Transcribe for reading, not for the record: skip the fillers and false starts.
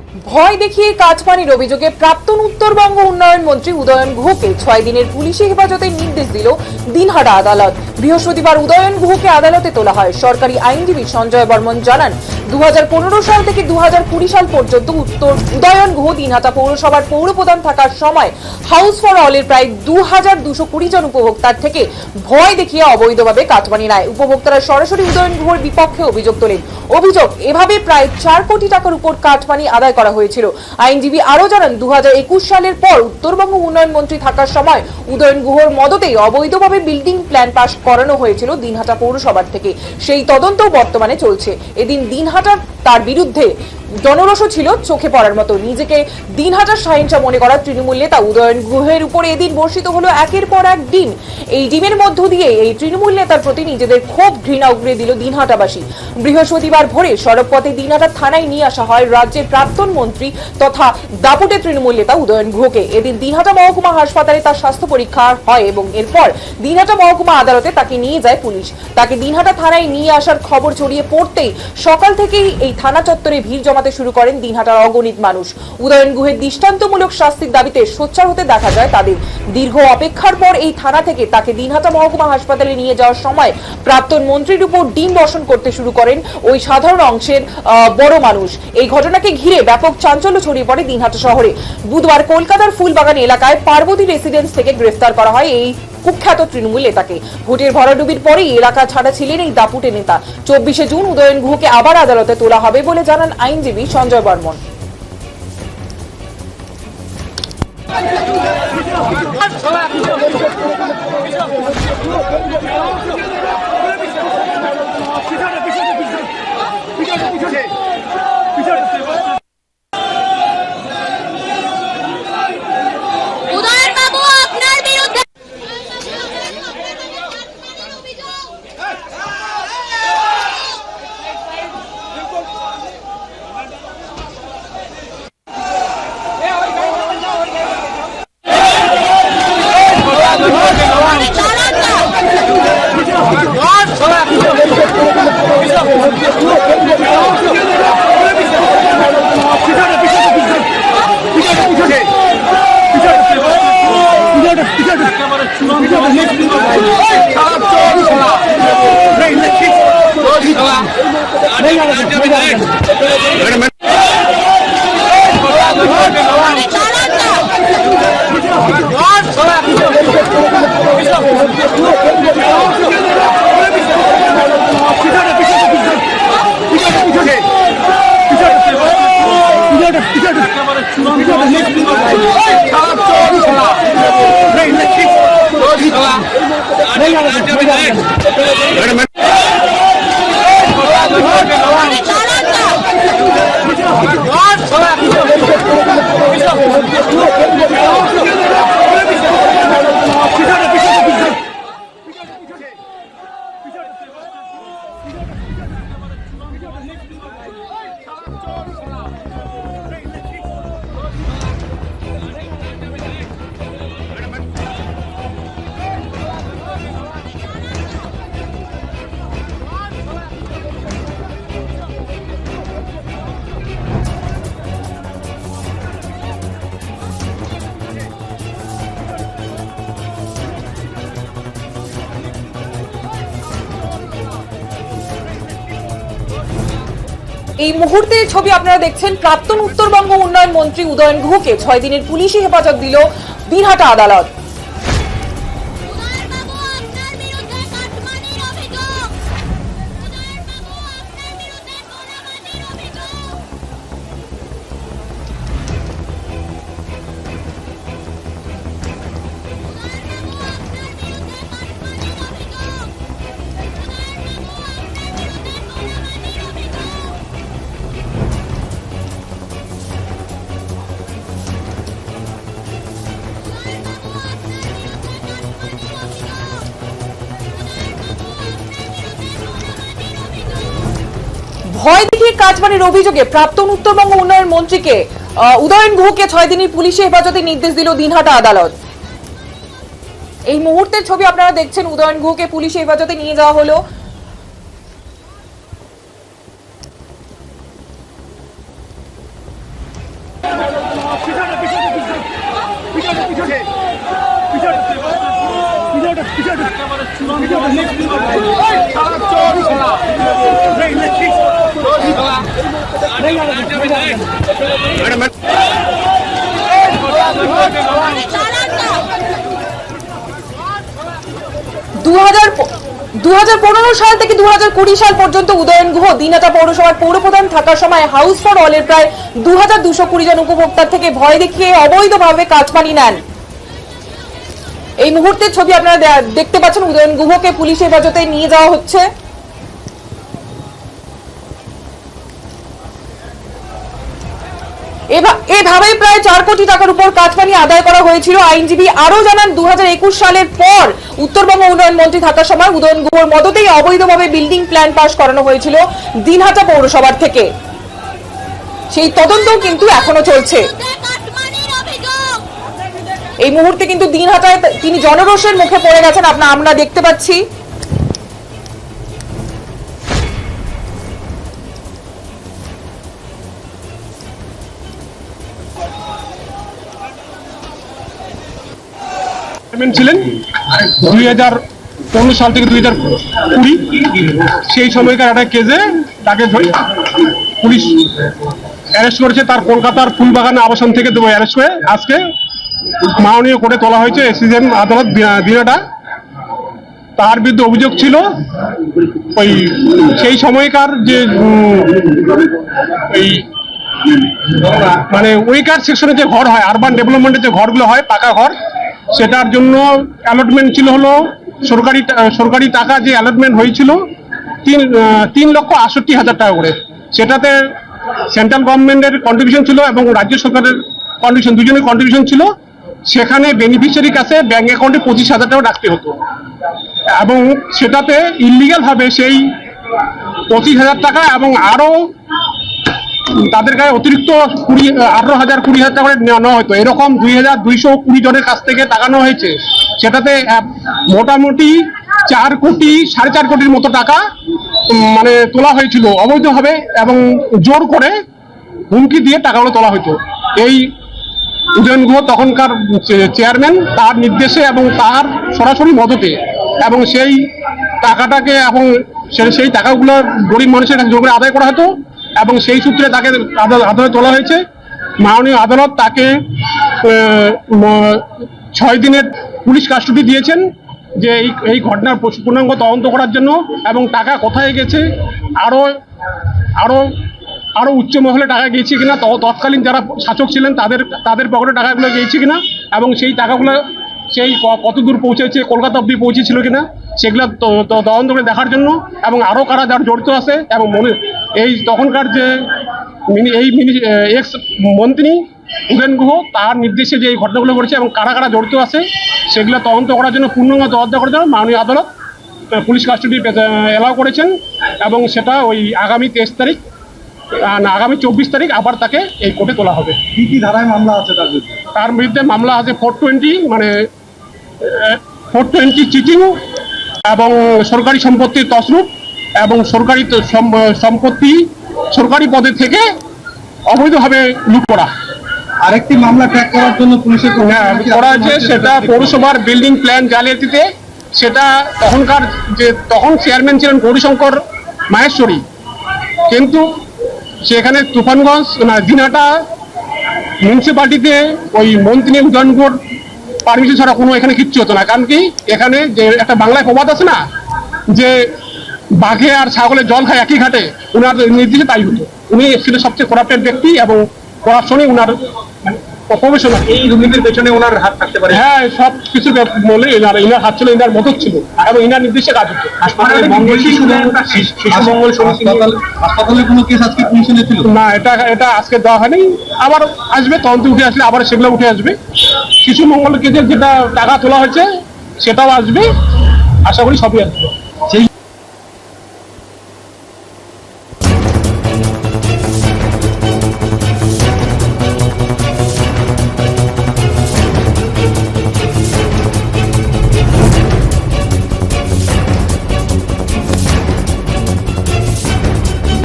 ভয় দেখিয়ে কাটমানির অভিযোগে প্রাক্তন উত্তরবঙ্গ উন্নয়ন মন্ত্রী উদয়ন গুহকে 6 দিনের পুলিশি হেফাজতের নির্দেশ দিল দিনহাটা আদালত। বৃহস্পতিবার উদয়ন গুহকে আদালতে তোলা হয়। সরকারি আইনজীবী সঞ্জয় বর্মন জানান, 2015 সাল থেকে 2020 সাল পর্যন্ত উদয়ন গুহ দিনহাটা পৌরসভার পৌরপ্রধান থাকার সময় হাউস ফর অলের প্রায় 2220 জন উপভোক্তার থেকে ভয় দেখিয়ে অবৈধভাবে কাটমানি নেয়। উপভোক্তারা সরাসরি উদয়ন গুহর বিপক্ষে অভিযোগ তোলেন। অভিযোগ, এভাবে প্রায় 4 কোটি টাকার উপর কাটমানি আদায় করা হয়েছিল। আইনজীবী আরো জানান, 2021 সালের পর উত্তরবঙ্গ উন্নয়ন মন্ত্রী থাকার সময় উদয়ন গুহর মদতেই অবৈধভাবে বিল্ডিং প্ল্যান পাস করানো হয়েছিল দিনহাটা পৌরসভার থেকে। সেই তদন্ত বর্তমানে চলছে। এদিন দিনহাটার তার বিরুদ্ধে জনরোষ ছিল চোখে পড়ার মতো। নিজেকে দিনহাটার শাহিনশা মনে করা তৃণমূল নেতা উদয়ন গুহের উপরে এদিন বর্ষিত হলো একের পর এক ডিম। এই ডিমের মধ্য দিয়ে এই তৃণমূল নেতার প্রতি নিজেদের ক্ষোভ ঘৃণা উগরে দিল দিনহাটাবাসী। বৃহস্পতিবার ভোরে সড়কপথে দিনহাটা থানায় নিয়ে আসা হয় রাজ্যের প্রাক্তন মন্ত্রী তথা দাপুটে তৃণমূল নেতা উদয়ন গুহকে। এদিন দিনহাটা মহকুমা হাসপাতালে তার স্বাস্থ্য পরীক্ষা হয় এবং এরপর দিনহাটা মহকুমা আদালতে তাকে নিয়ে যায় পুলিশ। তাকে দিনহাটা থানায় নিয়ে আসার খবর ছড়িয়ে পড়তেই সকাল থেকেই এই থানা চত্বরে ভিড় জমাতে শুরু করেন দিনহাটার অগণিত মানুষ। উদয়ন গুহের দৃষ্টান্তমূলক শাস্তির দাবিতে সোচ্চার হতে দেখা যায় তাদের। দীর্ঘ অপেক্ষার পর এই থানা থেকে তাকে দিনহাটা মহকুমা হাসপাতালে নিয়ে যাওয়ার সময় প্রাক্তন মন্ত্রীর উপর ডিম বর্ষণ করতে শুরু করেন ওই সাধারণ অংশের বড় মানুষ। এই ঘটনাকে ঘিরে ব্যাপক চাঞ্চল্য ছড়িয়ে পড়ে দিনহাটা শহরে। বুধবার কলকাতার ফুলবাগান এলাকায় পার্বতী রেসিডেন্স থেকে গ্রেফতার করা হয় এই কুখ্যাত তৃণমূল নেতাকে। ভোটের ভরাডুবির পরেই এলাকা ছাড়া ছিলেন এই দাপুটে নেতা। 24 জুন উদয়ন গুহকে আবার আদালতে তোলা হবে বলে জানান আইনজীবী সঞ্জয় বর্মন। এই মুহূর্তের ছবি আপনারা দেখছেন। প্রাক্তন উত্তরবঙ্গ উন্নয়ন মন্ত্রী উদয়ন গুহকে 6 দিনের পুলিশি হেফাজত দিল দিনহাটা আদালত। ভয় দেখিয়ে কাটমানির অভিযোগে প্রাক্তন উত্তরবঙ্গ উন্নয়ন মন্ত্রীকে উদয়ন গুহকে 6 দিনের পুলিশি হেফাজতে নির্দেশ দিল দিনহাটা আদালত। এই মুহূর্তের ছবি আপনারা দেখছেন। উদয়ন গুহকে পুলিশি হেফাজতে নিয়ে যাওয়া হলো। সাল থেকে 2020 সাল পর্যন্ত উদয়ন গুহ দিনহাটা পৌরসভার পৌরপ্রধান থাকার সময় হাউস ফর অলের প্রায় 2220 জন উপভোক্তার থেকে ভয় দেখিয়ে অবৈধভাবে কাটমানি নেন। এই মুহূর্তের ছবি আপনারা দেখতে পাচ্ছেন, উদয়ন গুহকে পুলিশ হেফাজতে নিয়ে যাওয়া হচ্ছে। এভাবে প্রায় 4 কোটি টাকার উপর কাটমানি আদায় করা হয়েছিল। আইনজীবী আরো জানান 2021 সালের পর উত্তরবঙ্গ উন্নয়ন মন্ত্রী থাকার সময় উদয়ন গুহর মদতেই অবৈধভাবে বিল্ডিং প্ল্যান পাস করানো হয়েছিল দিনহাটা পৌরসভার থেকে। সেই তদন্তও কিন্তু এখনো চলছে। এই মুহূর্তে কিন্তু দিনহাটায় তিনি জনরোষের মুখে পড়ে গেছেন, আমরা দেখতে পাচ্ছি। ছিলেন 2015 সাল থেকে 2020 সেই সময়কার একটা কেসে তাকে পুলিশ অ্যারেস্ট করেছে। তার কলকাতার ফুলবাগানে আবাসন থেকে অ্যারেস্ট করে আজকে মাননীয় কোর্টে তোলা হয়েছে এসিজেন আদালত দিনাটা। তার বিরুদ্ধে অভিযোগ ছিল ওই সেই সময়কার যে এই মানে ওইকার সেকশনে যে ঘর হয়, আরবান ডেভেলপমেন্টের যে ঘরগুলো হয় পাকা ঘর, সেটার জন্য অ্যালটমেন্ট ছিল হলো সরকারি টাকা যে অ্যালটমেন্ট হয়েছিল 3,68,000 টাকা করে। সেটাতে সেন্ট্রাল গভর্নমেন্টের কন্ট্রিবিউশন ছিল এবং রাজ্য সরকারের কন্ট্রিবিউশন, দুজনের কন্ট্রিবিউশন ছিল। সেখানে বেনিফিশিয়ারির কাছে ব্যাংক অ্যাকাউন্টে 25,000 টাকা রাখতে হতো এবং সেটাতে ইলিগাল ভাবে সেই 25,000 টাকা এবং আরো তাদের গায়ে অতিরিক্ত 18,000-20,000 টাকা করে নেওয়া হতো। এরকম 2,220 জনের কাছ থেকে টাকা নেওয়া হয়েছে। সেটাতে মোটামুটি 4 কোটি 4.5 কোটির মতো টাকা মানে তোলা হয়েছিল অবৈধভাবে এবং জোর করে হুমকি দিয়ে টাকাগুলো তোলা হতো। এই উদয়ন গুহ তখনকার চেয়ারম্যান তার নির্দেশে এবং তার সরাসরি মদতে এবং সেই টাকাটাকে এবং সেই টাকাগুলো গরিব মানুষের কাছে জোর করে আদায় করা হতো এবং সেই সূত্রে তাকে আদালতে তোলা হয়েছে। মাননীয় আদালত তাকে 6 দিনের পুলিশ কাস্টডি দিয়েছেন যে এই ঘটনার পূর্ণাঙ্গ তদন্ত করার জন্য এবং টাকা কোথায় গেছে, আরো উচ্চ মহলে টাকা গিয়েছে কিনা, তৎকালীন যারা শাসক ছিলেন তাদের পকেটে টাকাগুলো গিয়েছে কিনা এবং সেই টাকাগুলো সেই কত দূর পৌঁছেছে, কলকাতা অব্দি পৌঁছেছিল কিনা, সেগুলো তদন্ত করে দেখার জন্য এবং আরও কারা যারা জড়িত আছে এবং এই তখনকার যে এক্স মন্ত্রী উদয়ন গুহ তার নির্দেশে যে এই ঘটনাগুলো ঘটেছে এবং কারা কারা জড়িত আছে সেগুলো তদন্ত করার জন্য পূর্ণাঙ্গ তদন্ত করার জন্য মাননীয় আদালত পুলিশ কাস্টডি এলাও করেছেন এবং সেটা ওই আগামী 23 তারিখ আগামী 24 তারিখ আবার তাকে এই কোর্টে তোলা হবে। কি কি ধারায় মামলা আছে তার বিরুদ্ধে মামলা আছে 420 মানে 420 চিটিং এবং সরকারি সম্পত্তির তছরূপ এবং সরকারি সম্পত্তি সরকারি পদে থেকে অবৈধভাবে লুট করা। আরেকটি মামলা ট্র্যাক করার জন্য পুলিশের করা হয়েছে, সেটা পৌরসভার বিল্ডিং প্ল্যান জালিয়াতিতে। সেটা তখন চেয়ারম্যান ছিলেন গৌরীশঙ্কর মাহেশ্বরী, কিন্তু সেখানে তুফানগঞ্জ দিনহাটা মিউনিসিপালিটিতে ওই মন্ত্রী উদয়ন গুহর পারমিশন ছাড়া কোনো এখানে কিচ্ছু হতো না। কারণ কি এখানে যে একটা বাংলায় প্রবাদ আছে না যে বাঘে আর ছাগলে জল খায় একই ঘাটে, উনার নির্দেশে তাই হতো। উনি ছিলেন সবচেয়ে করাপ্টেড ব্যক্তি এবং করাপশনই উনার প্রফেশনাল। এই দুর্নীতির পেছনে ওনার হাত থাকতে পারে। হ্যাঁ, সব কিছু বলে ইনার হাত ছিল, ইনার মদত ছিল এবং ইনার নির্দেশে কাজ হতো। হাসপাতালে কোনো কেস আজকে পুলিশ এনেছিল না, এটা আজকে দেওয়া হয়নি, আবার আসবে তদন্ত উঠে আসলে আবার সেগুলো উঠে আসবে। শিশু মঙ্গল কেসের যেটা টাকা তোলা হয়েছে সেটাও আসবে, আশা করি সবই আসবে।